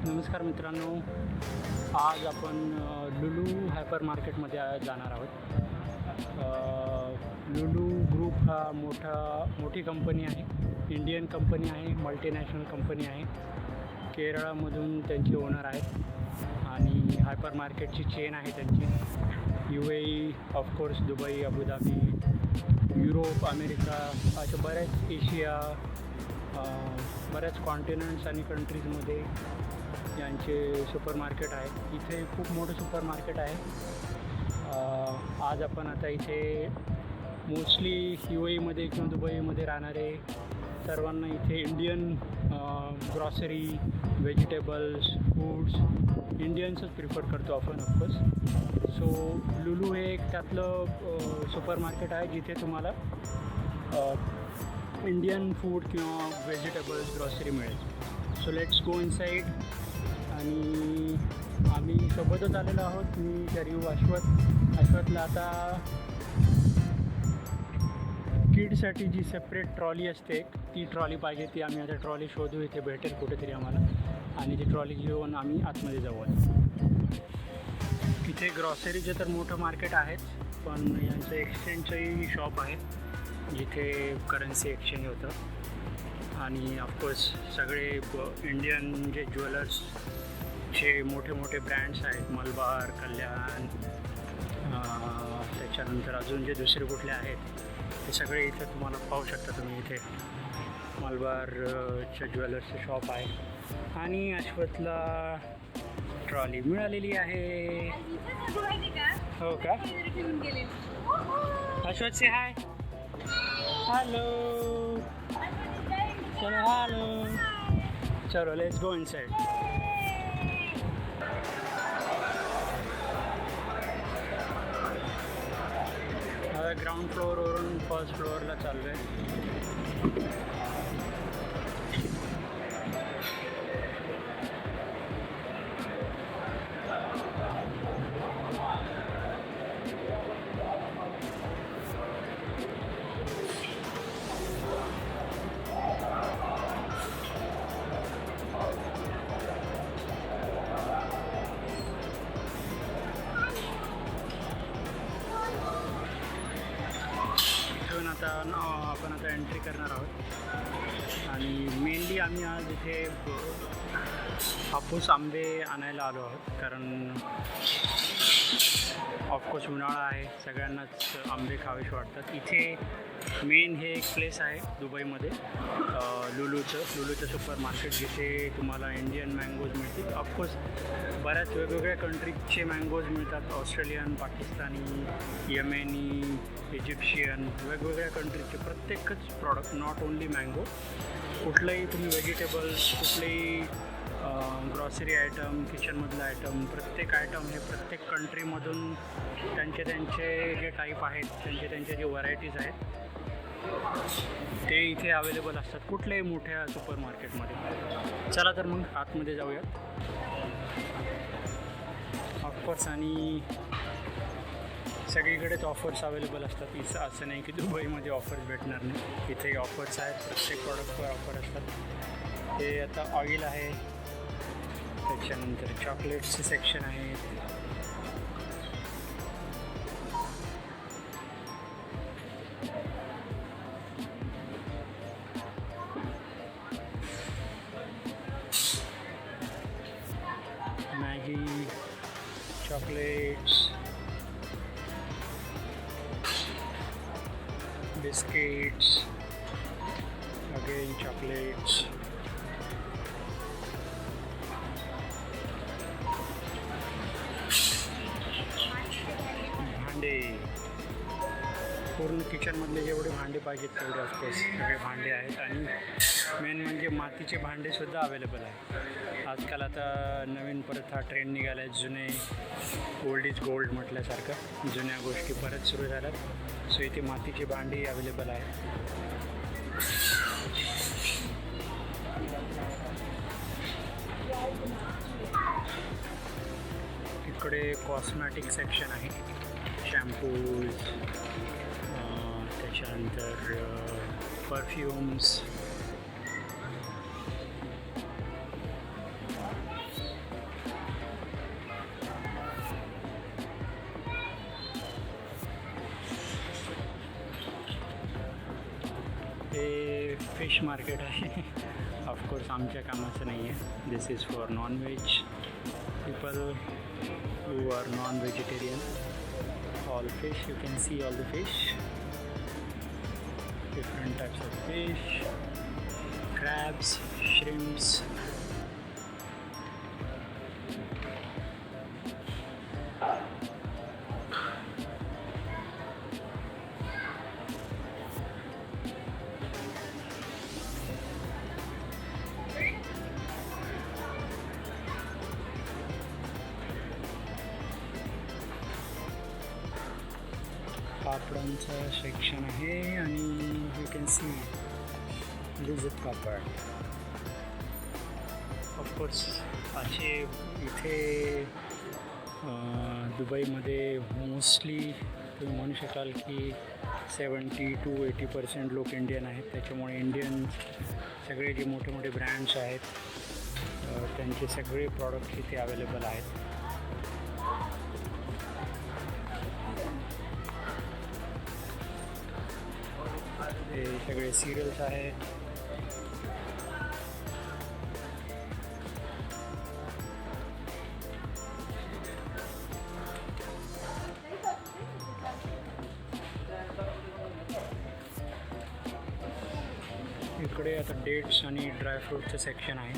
नमस्कार मित्रांनो, आज आपण लुलू हायपर मार्केटमध्ये जाणार आहोत. लुलू ग्रुप हा मोठी कंपनी आहे, इंडियन कंपनी आहे, मल्टीनॅशनल कंपनी आहे. केरळमधून त्यांचे ओनर आहेत आणि हायपर मार्केटची चेन आहे त्यांची. UAE, of course Dubai, Abu Dhabi, Europe, America अशा बऱ्याच एशिया, बऱ्याच कॉन्टिनेंट्स आणि कंट्रीजमध्ये यांचे सुपर मार्केट आहे. इथे खूप मोठं सुपर मार्केट आहे. आज आपण आता इथे मोस्टली UAEमध्ये किंवा दुबईमध्ये राहणारे सर्वांना इथे इंडियन ग्रॉसरी, व्हेजिटेबल्स, फूड्स इंडियन्सच प्रिफर करतो आपण ऑफकोर्स. सो लुलू हे एक त्यातलं सुपर मार्केट आहे जिथे तुम्हाला इंडियन फूड किंवा व्हेजिटेबल्स, ग्रॉसरी मिळेल. So let's go inside. आणि आम्ही सोबतच आलेलो आहोत. मी शरीव, अश्वथला आता किडसाठी जी सेपरेट ट्रॉली असते ती ट्रॉली पाहिजे. ती आम्ही आता ट्रॉली शोधू, इथे भेटेल कुठेतरी आम्हाला, आणि ती ट्रॉली घेऊन आम्ही आतमध्ये जाऊ. इथे ग्रॉसरीचं तर मोठं मार्केट आहेच, पण यांचं एक्सचेंजचंही शॉप आहे जिथे करन्सी एक्सचेंज होतं. आणि ऑफकोर्स सगळे इंडियन जे ज्वेलर्सचे मोठे ब्रँड्स आहेत, मलबार, कल्याण, त्याच्यानंतर अजून जे दुसरे कुठले आहेत ते सगळे इथे तुम्हाला पाहू शकता तुम्ही. इथे मलबारच्या ज्वेलर्सचं शॉप आहे. आणि अश्वथला ट्रॉली मिळालेली आहे. हो का? अश्वथ से हाय. हॅलो. चलो लेट्स गो इनसाइड. आता ग्राउंड फ्लोअरवरून फर्स्ट फ्लोअरला चाललो आहे. आपण आता एंट्री करणार आहोत. आणि मेनली आम्ही आज इथे हापूस आंबे आणायला आलो आहोत, कारण ऑफकोर्स उन्हाळा आहे, सगळ्यांनाच आंबे खावेसे वाटतात. इथे मेन हे एक प्लेस आहे दुबईमध्ये, लुलूचं सुपर मार्केट, जिथे तुम्हाला इंडियन मँगोज मिळतील. ऑफकोर्स बऱ्याच वेगवेगळ्या कंट्रीजचे मँगोज मिळतात, ऑस्ट्रेलियन, पाकिस्तानी, यमेनी, इजिप्शियन, वेगवेगळ्या कंट्रीजचे प्रत्येकच प्रॉडक्ट, नॉट ओन्ली मँगो. कुठलंही तुम्ही व्हेजिटेबल्स, कुठलेही ग्रॉसरी आयटम, किचनमधलं आयटम, प्रत्येक आयटम हे प्रत्येक कंट्रीमधून त्यांचे जे टाईप आहेत, त्यांचे जे व्हरायटीज आहेत ते इथे अवेलेबल असतात कुठल्याही मोठ्या सुपर मार्केटमध्ये. चला तर मग आतमध्ये जाऊयात. ऑफकोर्स आणि सगळीकडेच ऑफर्स अवेलेबल असतात. इथं असं नाही की दुबईमध्ये ऑफर्स भेटणार नाही, इथे ऑफर्स आहेत, प्रत्येक प्रॉडक्टवर ऑफर असतात. हे आता ऑइल आहे, त्याच्यानंतर चॉकलेट्सचे सेक्शन आहेत, Maggi, chocolates, biscuits, again chocolates, भांडे, पूर्ण किचनमधले जेवढे भांडे पाहिजेत तेवढे ऑफकोर्स सगळे भांडे आहेत. आणि मेन म्हणजे मातीचे भांडेसुद्धा अवेलेबल आहे. आजकाल आता नवीन परत हा ट्रेंड निघाला आहे, जुने ओल्ड इज गोल्ड म्हटल्यासारखं, जुन्या गोष्टी परत सुरू झाल्यात. सो इथे मातीची भांडी अवेलेबल आहे. इकडे कॉस्मॅटिक सेक्शन आहे, शॅम्पूज, त्याच्यानंतर परफ्यूम्स, फिश मार्केट आहे. ऑफकोर्स आमच्या कामाचं नाही आहे. This is for non veg people who are non-vegetarian. All fish, you can see all the fish, different types of fish, crabs, shrimps. पापडांचं सेक्शन आहे आणि you can see Lijjat papad. Of course असे इथे दुबईमध्ये मोस्टली तुम्ही म्हणू शकाल की 70 to 80% लोक इंडियन आहेत. त्याच्यामुळे इंडियन सगळे जे मोठे मोठे ब्रँड्स आहेत त्यांचे सगळे प्रॉडक्ट्स इथे अवेलेबल आहेत. हे सगळे सिरियल्स आहेत. इकडे आता डेट्स आणि ड्रायफ्रूटचं सेक्शन आहे.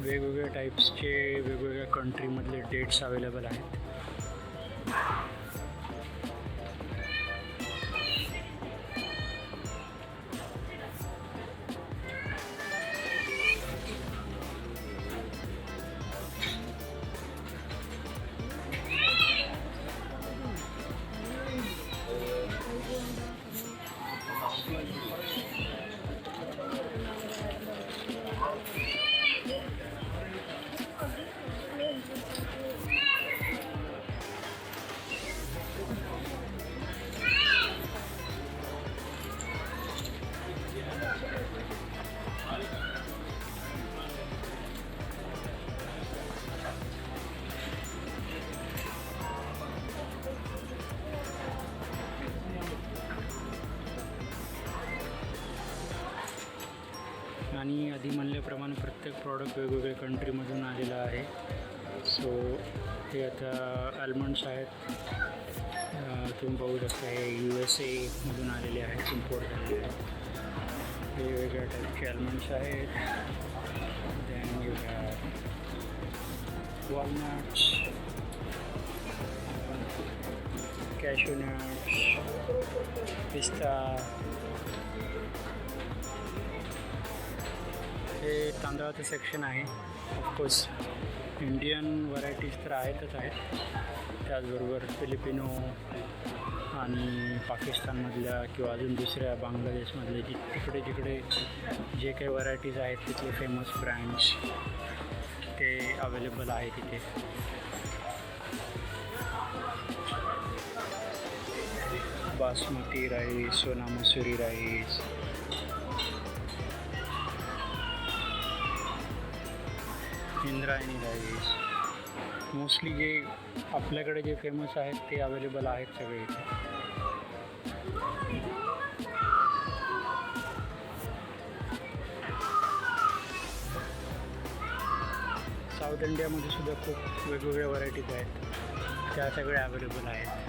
वेगवेगळ्या टाईप्सचे वेगवेगळ्या कंट्रीमधले डेट्स अवेलेबल आहेत. आणि आधी म्हणल्याप्रमाणे प्रत्येक प्रॉडक्ट वेगवेगळ्या कंट्रीमधून आलेलं आहे. सो हे आता आल्मंड्स आहेत. तुम्ही बघू शकता हे USA मधून आलेले आहेत, इम्पोर्ट झालेले आहेत. हे वेगवेगळ्या टाईपचे आल्मंड्स आहेत. Than you have walnuts, cashew nuts, पिस्ता. हे तांदळाचं सेक्शन आहे. ऑफकोर्स इंडियन व्हरायटीज तर आहेतच आहेत. त्याचबरोबर फिलिपिनो आणि पाकिस्तानमधल्या किंवा अजून दुसऱ्या बांगलादेशमधले तिकडे जिकडे जे काही व्हरायटीज आहेत तिथले फेमस ब्रँड्स ते अवेलेबल आहेत इथे. बासमती राईस, सोना Mussoorie rice, Indrayani rice. Mostly जे आपल्याकडे जे फेमस आहेत ते अवेलेबल आहेत सगळे इथे. साऊथ इंडियामध्ये सुद्धा खूप वेगवेगळ्या व्हरायटीज आहेत, त्या सगळ्या अवेलेबल आहेत.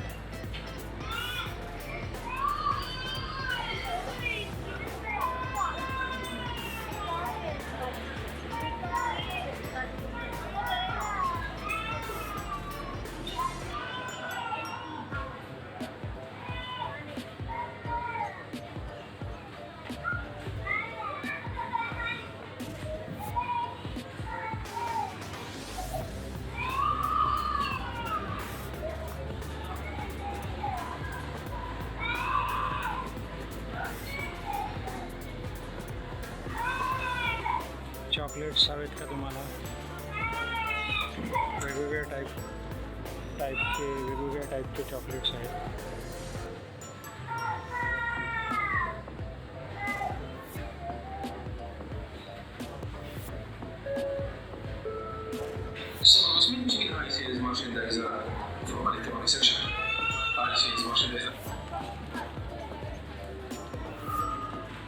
चॉकलेट्स हवेत का तुम्हाला? वेगवेगळ्या टाईपचे चॉकलेट्स आहेत.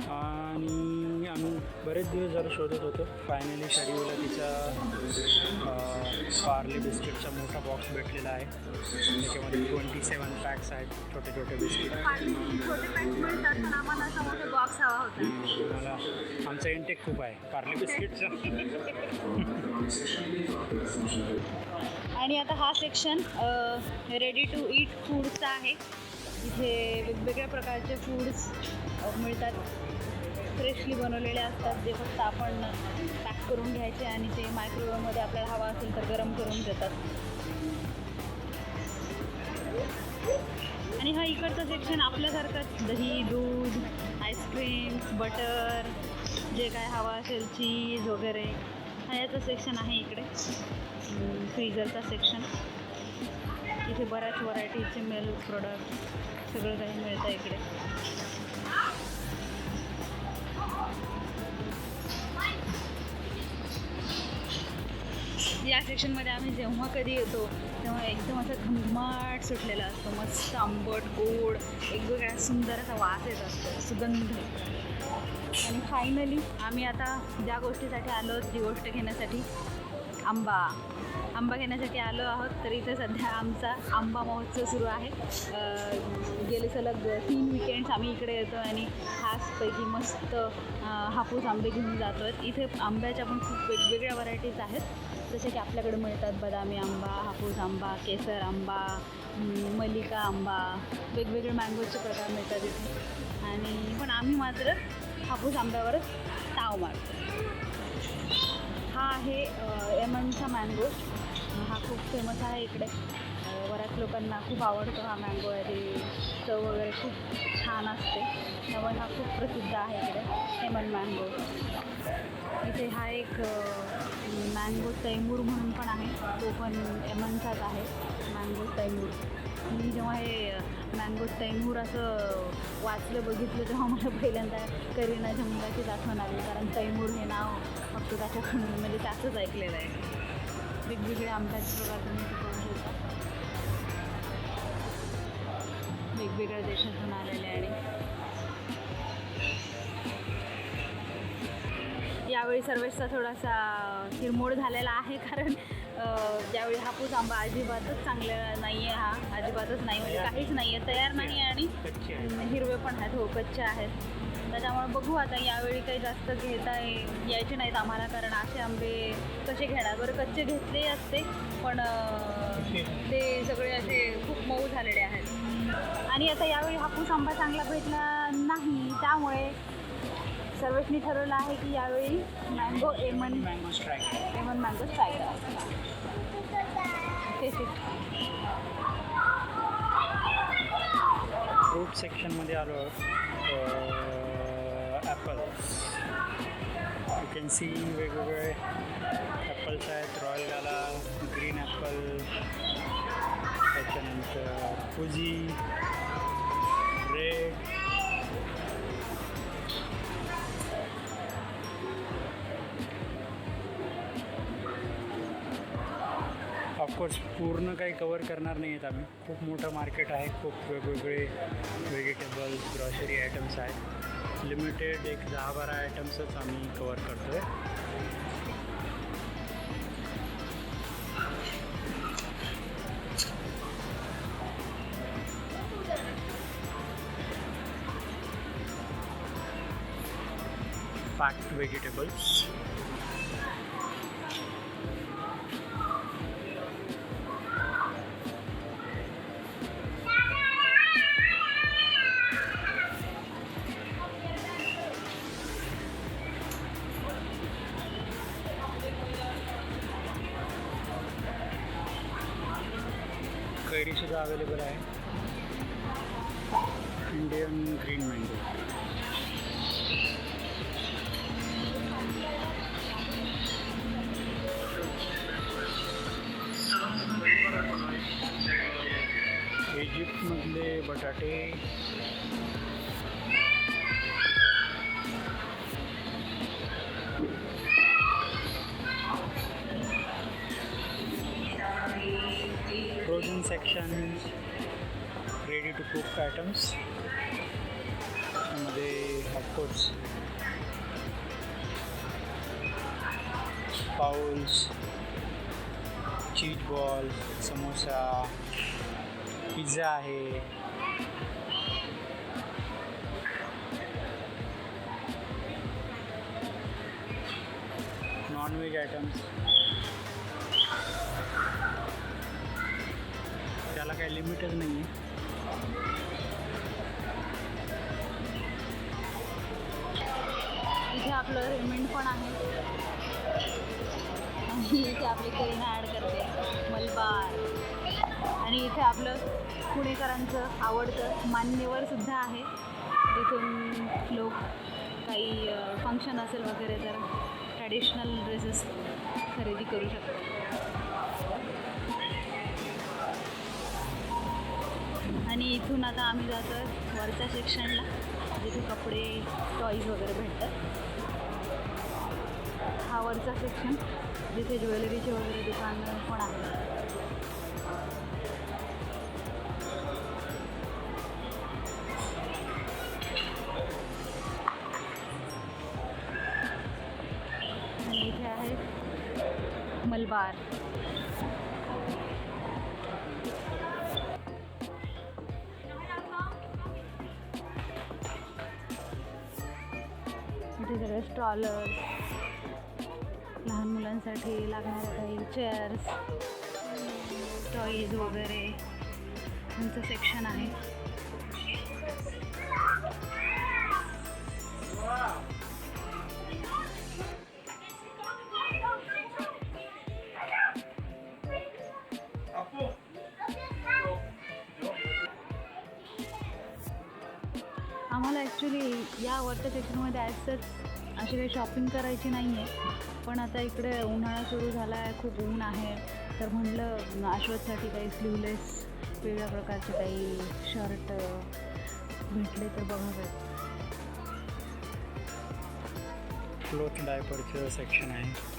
आणि बरेच दिवस झालं शोधत होतो. फायनली शरीला तिचा पार्ले बिस्किटचा मोठा बॉक्स भेटलेला आहे. त्याच्यामध्ये 27 पॅक्स आहेत, छोटे छोटे बिस्किट. छोटे पॅक्स मिळतात पण आम्हाला असा मोठा बॉक्स हवा होता. मला आमचा इंटेक खूप आहे पार्ले बिस्किटचा. आणि आता हा सेक्शन रेडी टू ईट फूडचा आहे. इथे वेगवेगळ्या प्रकारचे फूड्स मिळतात. फ्रेशली बनवलेले असतात, जे फक्त आपण पॅक करून घ्यायचे आणि ते मायक्रोवेव्हमध्ये आपल्याला हवा असेल तर गरम करून देतात. आणि हा इकडचा सेक्शन आपल्यासारखंच दही, दूध, आईस्क्रीम, बटर, जे काय हवा असेल, चीज वगैरे, हा याचं सेक्शन आहे इकडे. फ्रीझरचा सेक्शन. इथे बऱ्याच व्हरायटीचे मिल्क प्रोडक्ट सगळं काही मिळतं इकडे. या सेक्शनमध्ये आम्ही जेव्हा कधी येतो तेव्हा एकदम असा घमघमाट सुटलेला असतो. मस्त आंबट, गोड, वेगवेगळ्या सुंदर असा वास येत असतो, सुगंध. आणि फायनली आम्ही आता ज्या गोष्टीसाठी आलो, जी गोष्ट घेण्यासाठी, आंबा घेण्यासाठी आलो आहोत. तर इथे सध्या आमचा आंबा महोत्सव सुरू आहे. गेले सलग 3 विकेंड्स आम्ही इकडे येतो आणि खासपैकी मस्त हापूस आंबे घेऊन जातो आहेत. इथे आंब्याच्या पण खूप वेगवेगळ्या व्हरायटीज आहेत. जसे की आपल्याकडे मिळतात बदामी आंबा, हापूस आंबा, केसर आंबा, मलिका आंबा, वेगवेगळे मँगोचे प्रकार मिळतात इथे. आणि पण आम्ही मात्र हापूस आंब्यावरच ताव मारतो. हा आहे एमनचा मँगो. हा खूप फेमस आहे इकडे. बऱ्याच लोकांना खूप आवडतो हा मँगो. याची चव वगैरे खूप छान असते, त्यामुळे हा खूप प्रसिद्ध आहे इकडे, एमन मँगो. इथे हा एक मँगो तैमूर म्हणून पण आहे, तो पण एमनचाच आहे, मँगो तैमूर. मी जेव्हा हे मँगो तैमूर असं वाचलं, बघितलं, तेव्हा मला पहिल्यांदा करीना झंगाचीच आठवण आली. कारण तैमूर हे नाव फक्त त्याच्याकडून म्हणजे त्याचंच ऐकलेलं आहे. वेगवेगळे आंब्याचे प्रकार तुम्ही करू शकता, वेगवेगळ्या देशातून आलेले. आणि यावेळी सर्वेचा थोडासा हिरमोड झालेला आहे, कारण ज्यावेळी हापूस आंबा अजिबातच चांगला नाही आहे, हा अजिबातच नाही, म्हणजे काहीच नाही आहे, तयार नाही आहे आणि हिरवे पण आहेत, हो कच्चे आहेत. त्याच्यामुळे बघू आता यावेळी काही जास्त घेता यायचे नाहीत आम्हाला, कारण असे आंबे कसे घेणार. बरं कच्चे घेतले असते पण ते सगळे असे खूप मऊ झालेले आहेत. आणि आता यावेळी हापूस आंबा चांगला भेटला नाही, त्यामुळे सर्वेशनी ठरवलं आहे की यावेळी एमन मँगो ट्राय करा. फ्रूट सेक्शनमध्ये आलो ॲपल्स. यू कॅन सी वेगवेगळे ॲपल्स आहेत. रॉयल गाला, ग्रीन ॲपल, त्याच्यानंतर फुजी, रेड, ऑफकोर्स पूर्ण काही कवर करणार नाही आहेत आम्ही. खूप मोठं मार्केट आहे, खूप वेगवेगळे व्हेजिटेबल्स, ग्रॉसरी आयटम्स आहेत. लिमिटेड एक 10-12 आयटम्सच आम्ही कवर करतो आहे. packed vegetables. कैरी सुद्धा अवेलेबल आहे. Indian green mango. इजिप्तमधले बटाटे. Frozen section, ready to cook items. त्यामध्ये ऑफकोर्स पाऊल्स, चीज बॉल, समोसा, पिझ्झा आहे, नॉनव्हेज आयटम्स. त्याला काही लिमिटच नाही आहे. इथे आपलं रेमंड पण आहे आणि इथे आपली करीना ॲड करते मलबार. आणि इथे आपलं पुणेकरांचं आवडतं मान्यवरसुद्धा आहे, जिथून लोक काही फंक्शन असेल वगैरे तर ट्रॅडिशनल ड्रेसेस खरेदी करू शकतात. आणि इथून आता आम्ही जातो आहे वरच्या सेक्शनला, जिथे कपडे टॉईज वगैरे भेटतात. हा वरचा सेक्शन जिथे ज्वेलरीचे वगैरे दुकानं पण आहेत. आणि इथे आहे मलबार. इथे सगळे स्ट्रॉलर्स, लहान मुलांसाठी लागणाऱ्या काही चेअर्स, टॉईज वगैरे यांचं सेक्शन आहे. आम्हाला ॲक्च्युली या वरच्या सेक्शनमध्ये ॲजसच अशी काही शॉपिंग करायची नाही आहे, पण आता इकडे उन्हाळा सुरू झाला आहे, खूप ऊन आहे, तर म्हटलं आश्वतसाठी काही स्लीवलेस वेगळ्या प्रकारचे काही शर्ट भेटले तर बघावेत. क्लोथ डायपरचं सेक्शन आहे.